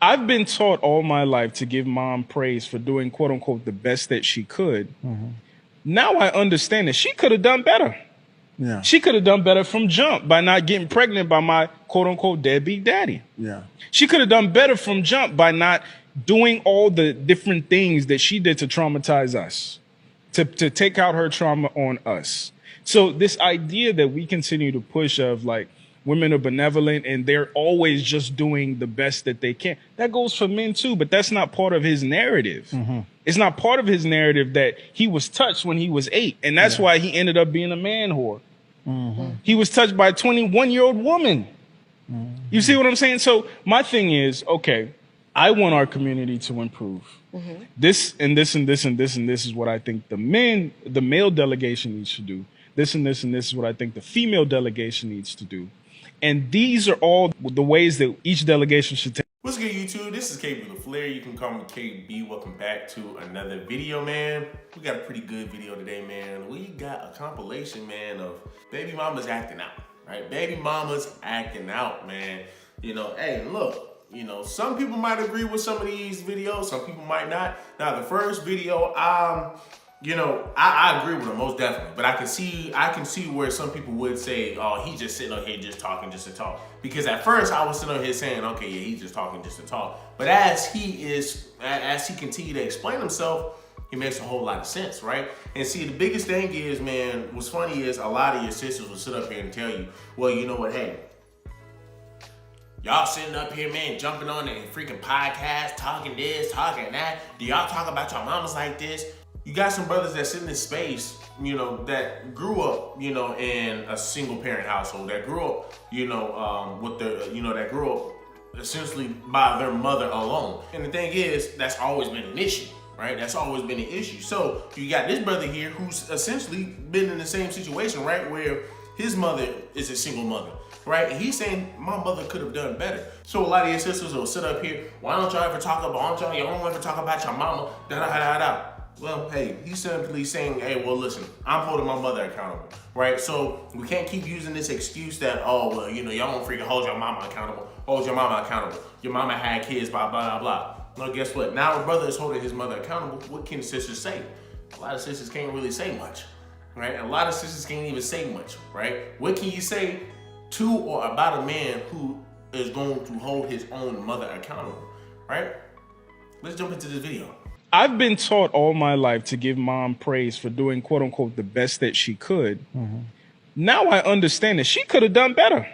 I've been taught all my life to give mom praise for doing quote unquote the best that she could. Now I understand that she could have done better. Yeah. She could have done better from jump by not getting pregnant by my quote unquote deadbeat daddy. Yeah. She could have done better from jump by not doing all the different things that she did to traumatize us, to take out her trauma on us. So this idea that we continue to push of like women are benevolent and they're always just doing the best that they can, that goes for men too, but that's not part of his narrative. It's not part of his narrative that he was touched when he was 8, and that's why he ended up being a man whore. He was touched by a 21-year-old woman. You see what I'm saying? So my thing is, okay, I want our community to improve. This and this and this and this and this is what I think the male delegation needs to do. This and this and this is what I think the female delegation needs to do. And these are all the ways that each delegation should take. What's good, YouTube? This is KB the Flair. You can call me KB. Welcome back to another video, man. We got a pretty good video today, man. We got a compilation, man, of baby mamas acting out, right? Baby mamas acting out, man. You know, hey, look, you know, some people might agree with some of these videos. Some people might not. Now, the first video, you know, I agree with him most definitely, but I can see where some people would say, oh, he's just sitting on here just talking just to talk. Because at first I was sitting on here saying, okay, yeah, he's just talking just to talk. But as he continued to explain himself, he makes a whole lot of sense, right? And see, the biggest thing is, man, what's funny is a lot of your sisters will sit up here and tell you, well, you know what, hey, y'all sitting up here, man, jumping on the freaking podcast, talking this, talking that. Do y'all talk about your mamas like this? You got some brothers that sit in this space, you know, that grew up, you know, in a single parent household, that grew up, you know, that grew up essentially by their mother alone. And the thing is, that's always been an issue, right? That's always been an issue. So you got this brother here who's essentially been in the same situation, right? Where his mother is a single mother, right? And he's saying, my mother could have done better. So a lot of your sisters will sit up here, why don't y'all ever talk about, y'all don't ever talk about your mama, da-da-da-da-da. Well, hey, he's simply saying, hey, well, listen, I'm holding my mother accountable, right? So we can't keep using this excuse that, oh, well, you know, y'all don't freaking hold your mama accountable. Hold your mama accountable. Your mama had kids, blah, blah, blah, blah. Well, guess what? Now our brother is holding his mother accountable. What can sisters say? A lot of sisters can't really say much, right? A lot of sisters can't even say much, right? What can you say to or about a man who is going to hold his own mother accountable, right? Let's jump into this video. I've been taught all my life to give mom praise for doing quote unquote the best that she could. Now I understand that she could have done better.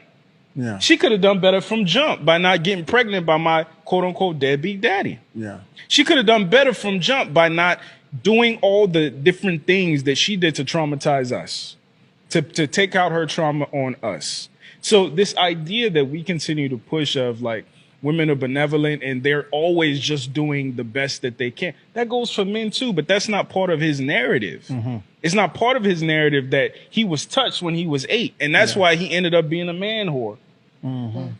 Yeah. She could have done better from jump by not getting pregnant by my quote unquote deadbeat daddy. Yeah. She could have done better from jump by not doing all the different things that she did to traumatize us, to take out her trauma on us. So this idea that we continue to push of like, women are benevolent and they're always just doing the best that they can, that goes for men too, but that's not part of his narrative. It's not part of his narrative that he was touched when he was 8, and that's why he ended up being a man whore.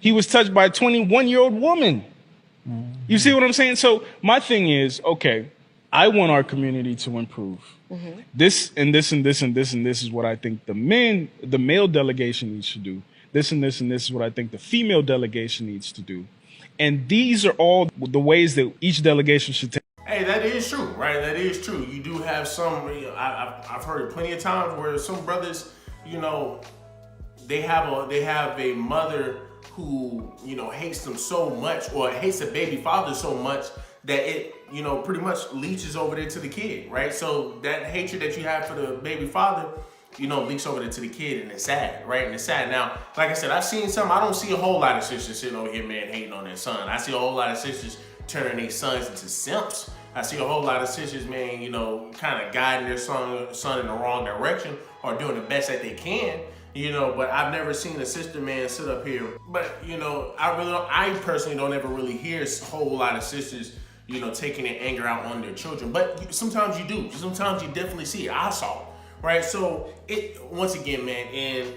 He was touched by a 21-year-old woman. You see what I'm saying? So my thing is, okay, I want our community to improve. This and this and this and this and this is what I think the male delegation needs to do. This and this and this is what I think the female delegation needs to do. And these are all the ways that each delegation should take. Hey, that is true, right? That is true. You do have some, I've heard plenty of times where some brothers, you know, they have a mother who, you know, hates them so much, or hates the baby father so much that it, you know, pretty much leaches over there to the kid, right? So that hatred that you have for the baby father, you know, leaks over to the kid, and it's sad, right? And it's sad. Now, like I said, I've seen some, I don't see a whole lot of sisters sitting over here, man, hating on their son. I see a whole lot of sisters turning their sons into simps. I see a whole lot of sisters, man, you know, kind of guiding their son in the wrong direction, or doing the best that they can, you know, but I've never seen a sister, man, sit up here. But, you know, I personally don't ever really hear a whole lot of sisters, you know, taking their anger out on their children. But sometimes you do. Sometimes you definitely see it. I saw it. Right, so once again, man, and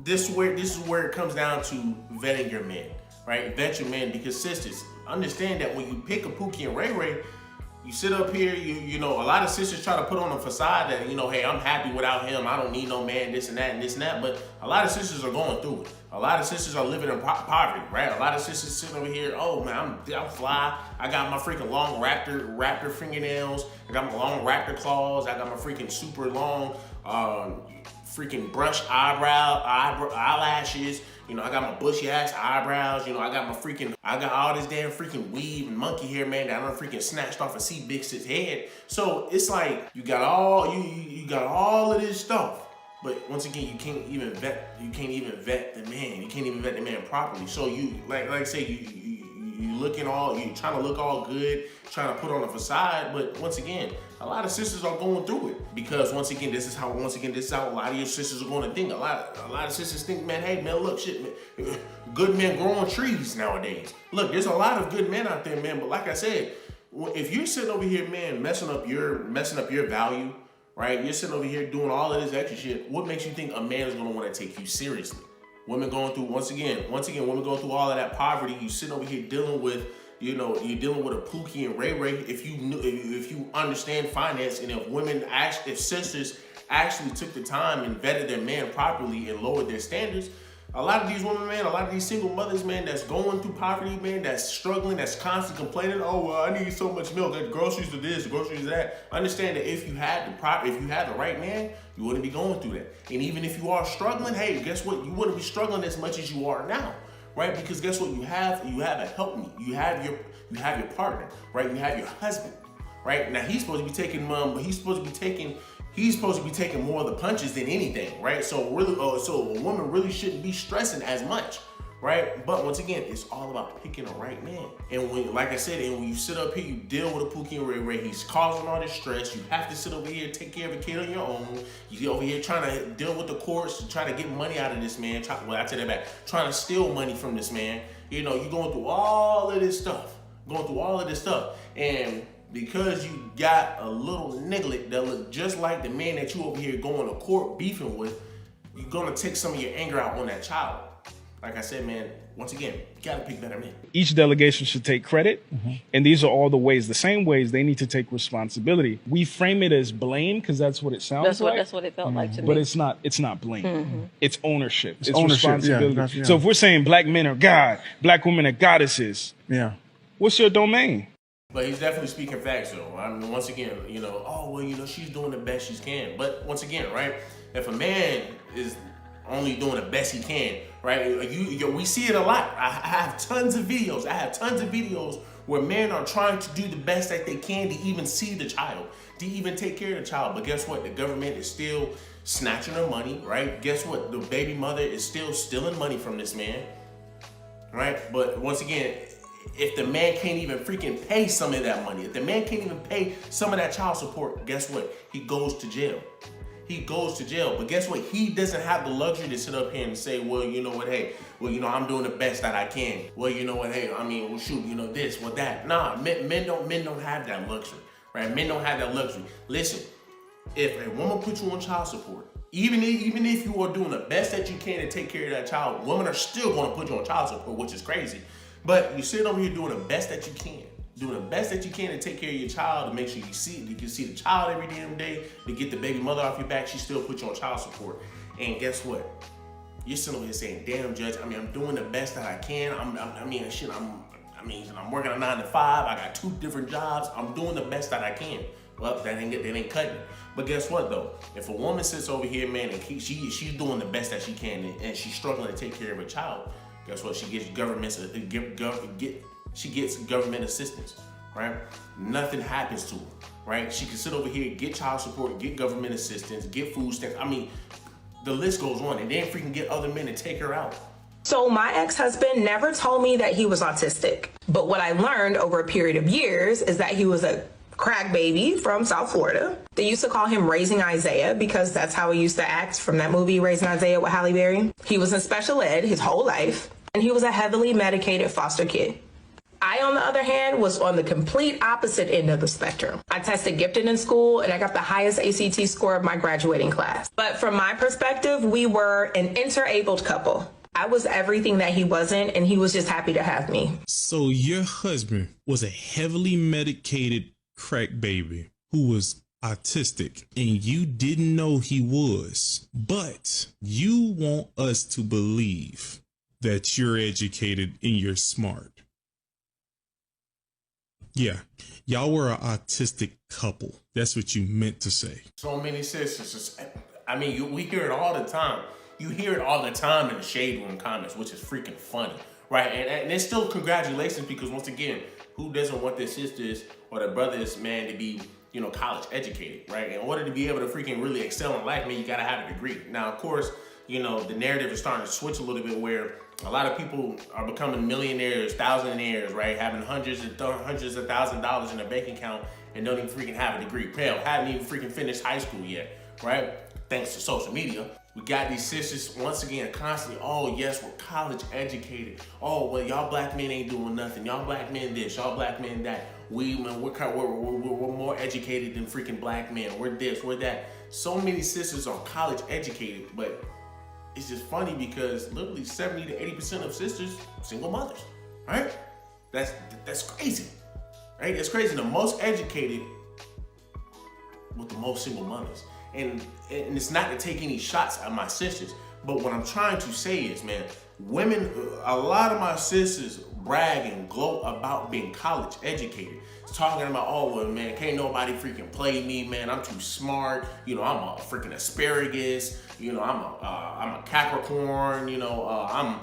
this is where it comes down to vetting your men, right? Vet your men, because sisters, understand that when you pick a Pookie and Ray Ray, You sit up here, you know, a lot of sisters try to put on a facade that, you know, hey, I'm happy without him. I don't need no man, this and that and this and that. But a lot of sisters are going through it. A lot of sisters are living in poverty, right? A lot of sisters sitting over here, oh man, I'm fly. I got my freaking long raptor fingernails. I got my long raptor claws. I got my freaking super long freaking brush eyelashes. You know, I got my bushy ass eyebrows. You know, I got all this damn freaking weave and monkey hair, man, that I done freaking snatched off of C Big Six head. So it's like you got all of this stuff. But once again, you can't even vet the man. You can't even vet the man properly. So you like I say, you trying to look all good, trying to put on a facade. But once again, a lot of sisters are going through it because once again, this is how a lot of your sisters are going to think. A lot of sisters think, man, hey man, look, shit, man, good men grow on trees nowadays. Look, there's a lot of good men out there, man. But like I said, if you're sitting over here, man, messing up your value. Right? You're sitting over here doing all of this extra shit. What makes you think a man is going to want to take you seriously? Women going through, once again, women going through all of that poverty. You sitting over here dealing with, you know, you're dealing with a Pookie and Ray Ray. If you understand finance, and if sisters actually took the time and vetted their man properly and lowered their standards, a lot of these women, man, a lot of these single mothers, man, that's going through poverty, man, that's struggling, that's constantly complaining, oh, well, I need so much milk, groceries to this, groceries to that. Understand that if you had the right man, you wouldn't be going through that. And even if you are struggling, hey, guess what? You wouldn't be struggling as much as you are now, right? Because guess what? You have a helpmeet. You have your partner, right? You have your husband, right? Now he's supposed to be taking more of the punches than anything, right? So really, so a woman really shouldn't be stressing as much, right? But once again, it's all about picking the right man. And when, like I said, and when you sit up here, you deal with a Pookie and Ray Ray, he's causing all this stress. You have to sit over here and take care of a kid on your own. You over here trying to deal with the courts to try to get money out of this man. I take that back. Trying to steal money from this man. You know, you're going through all of this stuff. And because you got a little niglet that look just like the man that you over here going to court beefing with, you're gonna take some of your anger out on that child. Like I said, man, once again, you gotta pick better men. Each delegation should take credit, and these are all the same ways they need to take responsibility. We frame it as blame because that's what it sounds like. That's what it felt like to me. But it's not blame. It's ownership. It's ownership, responsibility. yeah. So if we're saying black men are God, black women are goddesses, what's your domain? But he's definitely speaking facts, though. I mean, once again, you know, oh, well, you know, she's doing the best she can. But once again, right, if a man is only doing the best he can, right, we see it a lot. I have tons of videos where men are trying to do the best that they can to even see the child, to even take care of the child. But guess what? The government is still snatching her money, right? Guess what? The baby mother is still stealing money from this man, right? But once again, if the man can't even freaking pay some of that money, if the man can't even pay some of that child support, guess what? He goes to jail. But guess what? He doesn't have the luxury to sit up here and say, well, you know what, hey, well, you know, I'm doing the best that I can. Well, you know what, hey, I mean, well, shoot, you know, this, well, that. Nah, men don't have that luxury, right? Men don't have that luxury. Listen, if a woman puts you on child support, even if you are doing the best that you can to take care of that child, women are still going to put you on child support, which is crazy. But you sit over here doing the best that you can. Doing the best that you can to take care of your child, to make sure you can see the child every damn day, to get the baby mother off your back. She still puts you on child support. And guess what? You're sitting over here saying, damn, Judge, I mean, I'm doing the best that I can. I'm working a 9 to 5. I got 2 different jobs. I'm doing the best that I can. Well, that ain't cutting it. But guess what, though? If a woman sits over here, man, and she's doing the best that she can, and she's struggling to take care of a child, guess what? She gets government assistance, right? Nothing happens to her, right? She can sit over here, get child support, get government assistance, get food stamps. I mean, the list goes on, and then freaking get other men to take her out. So my ex-husband never told me that he was autistic. But what I learned over a period of years is that he was a crack baby from South Florida. They used to call him Raising Isaiah because that's how he used to act from that movie, Raising Isaiah with Halle Berry. He was in special ed his whole life, and he was a heavily medicated foster kid. I, on the other hand, was on the complete opposite end of the spectrum. I tested gifted in school, and I got the highest ACT score of my graduating class. But from my perspective, we were an interabled couple. I was everything that he wasn't, and he was just happy to have me. So your husband was a heavily medicated crack baby who was autistic and you didn't know he was, but you want us to believe that you're educated and you're smart. Yeah, y'all were an autistic couple. That's what you meant to say. So many sisters. I mean, we hear it all the time. You hear it all the time in the shade room comments, which is freaking funny, right? And it's still congratulations, because once again, who doesn't want their sisters or their brothers, man, to be, you know, college educated, right? In order to be able to freaking really excel in life, man, you gotta have a degree. Now, of course, you know, the narrative is starting to switch a little bit, where a lot of people are becoming millionaires, thousandaires, right? Having hundreds of $1,000s in their bank account and don't even freaking have a degree. Hell, haven't even freaking finished high school yet, right? Thanks to social media. We got these sisters, once again, constantly, oh yes, we're college educated. Oh, well, y'all black men ain't doing nothing. Y'all black men this, y'all black men that. We're more educated than freaking black men. We're this, we're that. So many sisters are college educated, but it's just funny because literally 70 to 80% of sisters are single mothers, right? That's crazy, right? It's crazy. The most educated with the most single mothers. And it's not to take any shots at my sisters, but what I'm trying to say is, man, women, a lot of my sisters brag and gloat about being college educated. It's talking about, oh, well, man, can't nobody freaking play me, man. I'm too smart. You know, I'm a freaking asparagus. You know, I'm a Capricorn. You know, I'm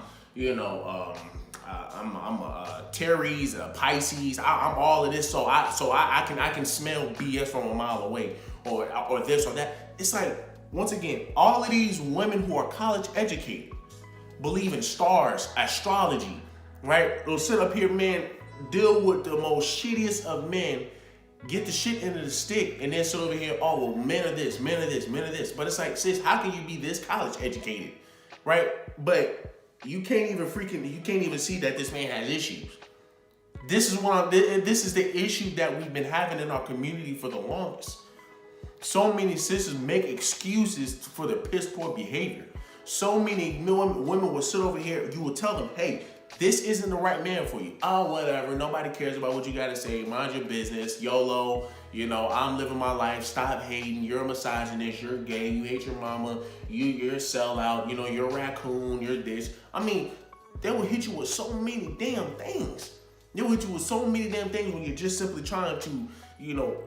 a Taurus, a Pisces. I'm all of this, so I can smell BS from a mile away, or this or that. It's like, once again, all of these women who are college educated believe in stars, astrology, right? They'll sit up here, man, deal with the most shittiest of men, get the shit into the stick, and then sit over here, oh, well, men are this, men are this, men are this. But it's like, sis, how can you be this college educated, right? But you can't even see that this man has issues. This is the issue that we've been having in our community for the longest. So many sisters make excuses for their piss poor behavior. So many women will sit over here, you will tell them, hey, this isn't the right man for you. Oh, whatever, nobody cares about what you gotta say, mind your business, YOLO, you know, I'm living my life, stop hating, you're a misogynist, you're gay, you hate your mama, you're a sellout, you know, you're a raccoon, you're this. I mean, they will hit you with so many damn things. They will hit you with so many damn things when you're just simply trying to, you know,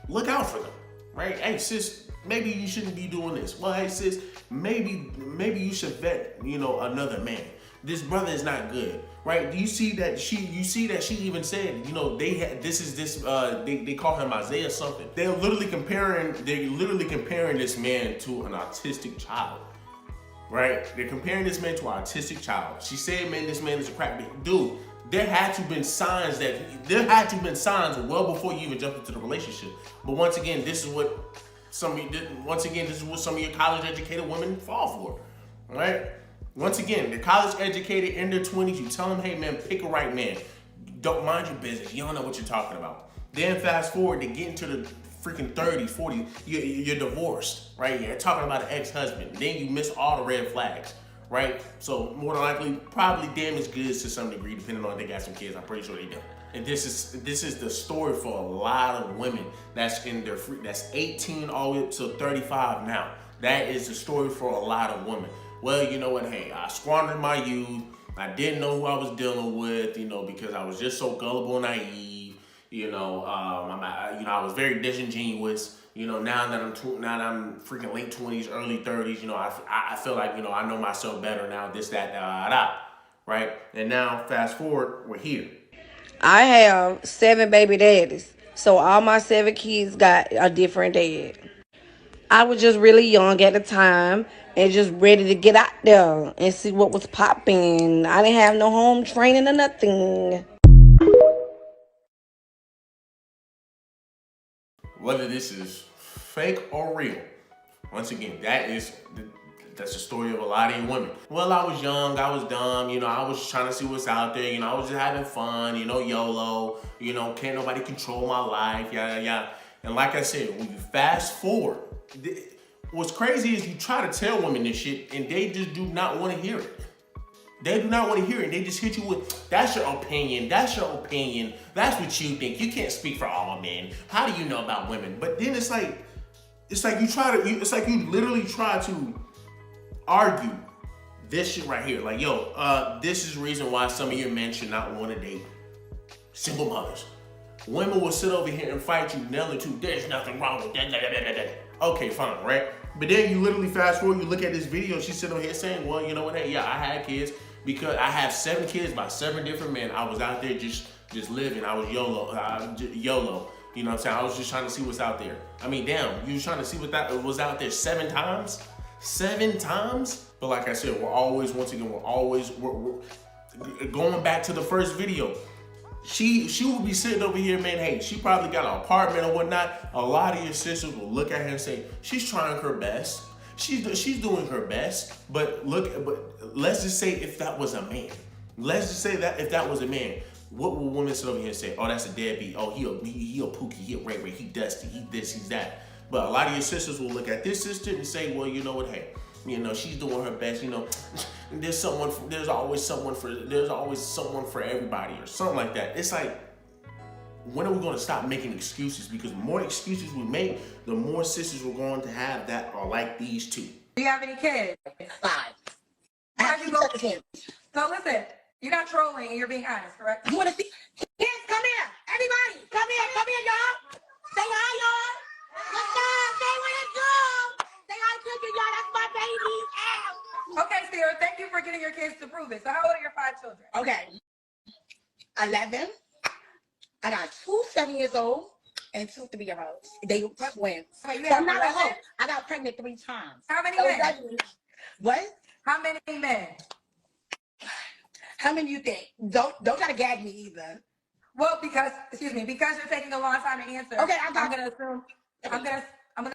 look out for them, right? Hey, sis, maybe you shouldn't be doing this. Well, hey, sis, maybe you should vet, you know, another man. This brother is not good, right? You see that she even said, you know, they call him Isaiah something. They're literally comparing this man to an autistic child, right? They're comparing this man to an autistic child. She said, man, this man is a crack baby. Dude, there had to have been signs well before you even jumped into the relationship. But once again, this is what some of your college educated women fall for, right? Once again, they're college educated in their 20s. You tell them, hey man, pick a right man. Don't mind your business. You don't know what you're talking about. Then fast forward, they get into the freaking 30s, 40s. You're divorced, right? You're talking about an ex-husband. Then you miss all the red flags, right? So more than likely, probably damaged goods to some degree, depending on if they got some kids. I'm pretty sure they do. And this is the story for a lot of women that's 18 all the way up to 35 now. That is the story for a lot of women. Well, you know what, hey, I squandered my youth. I didn't know who I was dealing with, you know, because I was just so gullible and naive. You know, I was very disingenuous. You know, now that I'm freaking late 20s, early 30s, you know, I feel like, you know, I know myself better now, this, that, right? And now, fast forward, we're here. I have 7 baby daddies, so all my 7 kids got a different dad. I was just really young at the time and just ready to get out there and see what was popping. I didn't have no home training or nothing. Whether this is fake or real, once again, that's the story of a lot of you women. Well, I was young, I was dumb, you know, I was trying to see what's out there, you know, I was just having fun, you know, YOLO, you know, can't nobody control my life, yada. And like I said, when you fast forward, what's crazy is you try to tell women this shit and they just do not want to hear it. They do not want to hear it. They just hit you with, that's your opinion. That's your opinion. That's what you think. You can't speak for all men. How do you know about women? But then it's like you literally try to argue this shit right here. Like, yo, this is the reason why some of your men should not want to date single mothers. Women will sit over here and fight you, nail it to, there's nothing wrong with that. Okay, fine, right? But then you literally fast forward, you look at this video, she's sitting over here saying, well, you know what, hey, yeah, I had kids because I have 7 kids by 7 different men. I was out there just living. I was YOLO. You know what I'm saying? I was just trying to see what's out there. I mean, damn, you was trying to see what that was out there 7 times? 7 times? But like I said, we're going back to the first video. She will be sitting over here, man, hey, she probably got an apartment or whatnot. A lot of your sisters will look at her and say, she's trying her best. She's doing her best. But let's just say if that was a man. Let's just say that if that was a man, what will women sit over here and say? Oh, that's a deadbeat. Oh, he a pookie, he a ray, he dusty, he this, he's that. But a lot of your sisters will look at this sister and say, well, you know what, hey, you know, she's doing her best, you know. There's always someone for everybody or something like that. It's like, when are we going to stop making excuses? Because the more excuses we make, the more sisters we're going to have that are like these two. Do you have any kids? 5. How'd you go? Kids. So listen, you're not trolling and you're being honest, correct? You want to see? Kids, come here. Everybody, come here, y'all. Say hi, y'all. What's up? Say what it do. Say hi, cookie, y'all. That's my baby. Ow. Okay, Sierra, thank you for getting your kids to prove it. So how old are your 5 children? Okay. 11. I got 2 7-years-old and 2 3-year-olds. They twins. Wait, you So have I'm not a 11? hoe. I got pregnant 3 times. How many So men? what? How many men? How many you think? Don't try to gag me either. Well, because you're taking a long time to answer. Okay, I'm gonna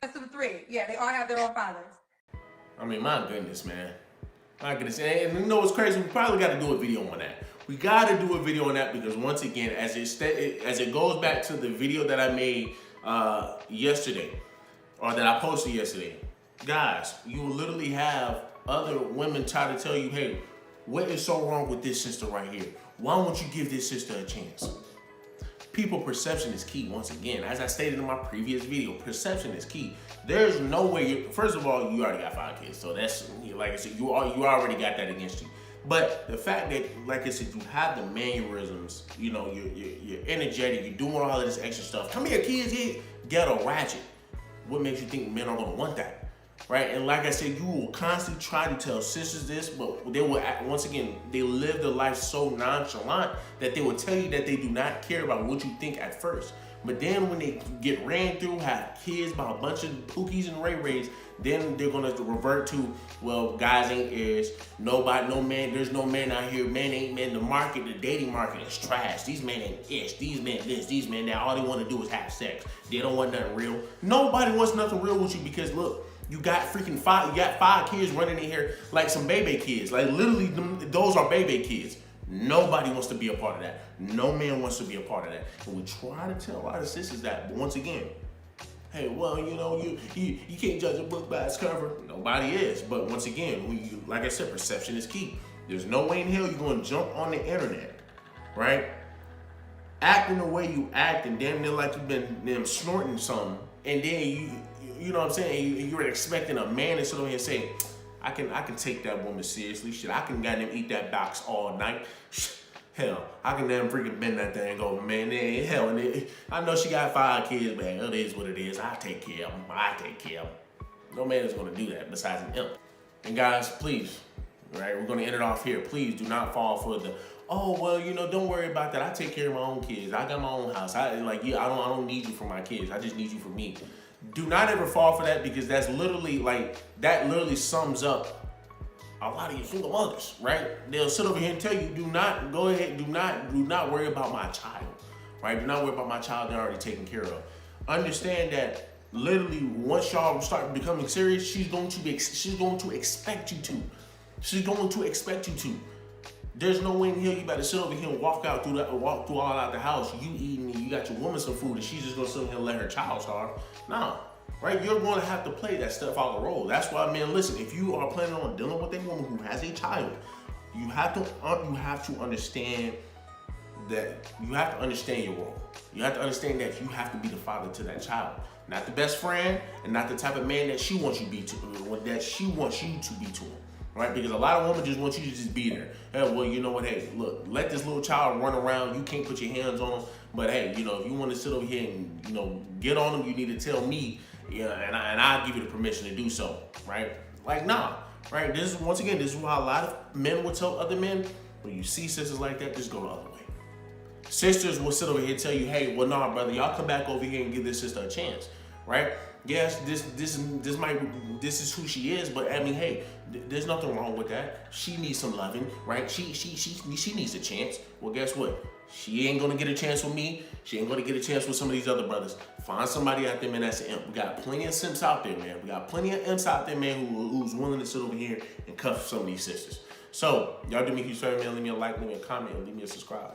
assume 3. Yeah, they all have their own fathers. I mean, my goodness, man. My goodness. And you know what's crazy? We probably got to do a video on that. We got to do a video on that because once again, as it goes back to the video that I made yesterday, or that I posted yesterday, guys, you will literally have other women try to tell you, hey, what is so wrong with this sister right here? Why won't you give this sister a chance? People, perception is key. Once again, as I stated in my previous video, perception is key. There's no way. First of all, you already got 5 kids, so that's, like I said, you already got that against you. But the fact that, like I said, you have the mannerisms, you know, you're energetic, you're doing all of this extra stuff. Come here, kids, here, ghetto ratchet. What makes you think men are gonna want that? Right? And like I said, you will constantly try to tell sisters this, but they will, once again, they live their life so nonchalant that they will tell you that they do not care about what you think at first. But then when they get ran through, have kids by a bunch of pookies and ray-rays, then they're gonna revert to, well, guys ain't ears, no man, there's no man out here, men ain't men, the market, the dating market is trash, these men ain't ish, these men this, these men that, all they wanna do is have sex. They don't want nothing real. Nobody wants nothing real with you because look, you got 5 kids running in here like some baby kids. Like literally, those are baby kids. Nobody wants to be a part of that. No man wants to be a part of that. And we try to tell a lot of sisters that, but once again, hey, well, you know, you can't judge a book by its cover. Nobody is. But once again, like I said, perception is key. There's no way in hell you're going to jump on the internet, right? Acting the way you act and damn near like you've been snorting something, and then you know what I'm saying? You're expecting a man to sit over here and say, I can take that woman seriously. Shit, I can goddamn eat that box all night. Hell, I can damn freaking bend that thing over, man. Hell, and I know she got 5 kids, man. It is what it is. I take care of them. No man is gonna do that besides an imp. And guys, please, right? We're gonna end it off here. Please do not fall for the, oh, well, you know, don't worry about that. I take care of my own kids. I got my own house. I don't need you for my kids. I just need you for me. Do not ever fall for that because that literally sums up a lot of your single mothers, right? They'll sit over here and tell you, do not worry about my child, right? Do not worry about my child, they're already taken care of. Understand that literally once y'all start becoming serious, she's going to expect you to. She's going to expect you to. There's no way in hell you better sit over here and walk through all out the house, you eating and you got your woman some food and she's just gonna sit here and let her child starve. No, right? You're going to have to play that stuff out the role. That's why, man, listen, if you are planning on dealing with a woman who has a child, you have to understand that you have to understand your role. You have to understand that you have to be the father to that child, not the best friend, and not the type of man that she wants you to be to, that she wants you to be to him, right? Because a lot of women just want you to just be there. Hey, well, you know what? Hey, look, let this little child run around. You can't put your hands on him, but hey, you know, if you want to sit over here and, you know, get on him, you need to tell me, yeah, and I'll give you the permission to do so, right? Like, nah, right? This is why a lot of men will tell other men, when you see sisters like that, just go the other way. Sisters will sit over here and tell you, hey, well, nah, brother, y'all come back over here and give this sister a chance, right? Yes, this is who she is, but I mean, hey, there's nothing wrong with that. She needs some loving, right? She needs a chance. Well, guess what? She ain't gonna get a chance with me. She ain't gonna get a chance with some of these other brothers. Find somebody out there, man, that's an imp. We got plenty of simps out there, man. We got plenty of imps out there, man, who's willing to sit over here and cuff some of these sisters. So, y'all do me a huge favor, man. Leave me a like, leave me a comment, and leave me a subscribe.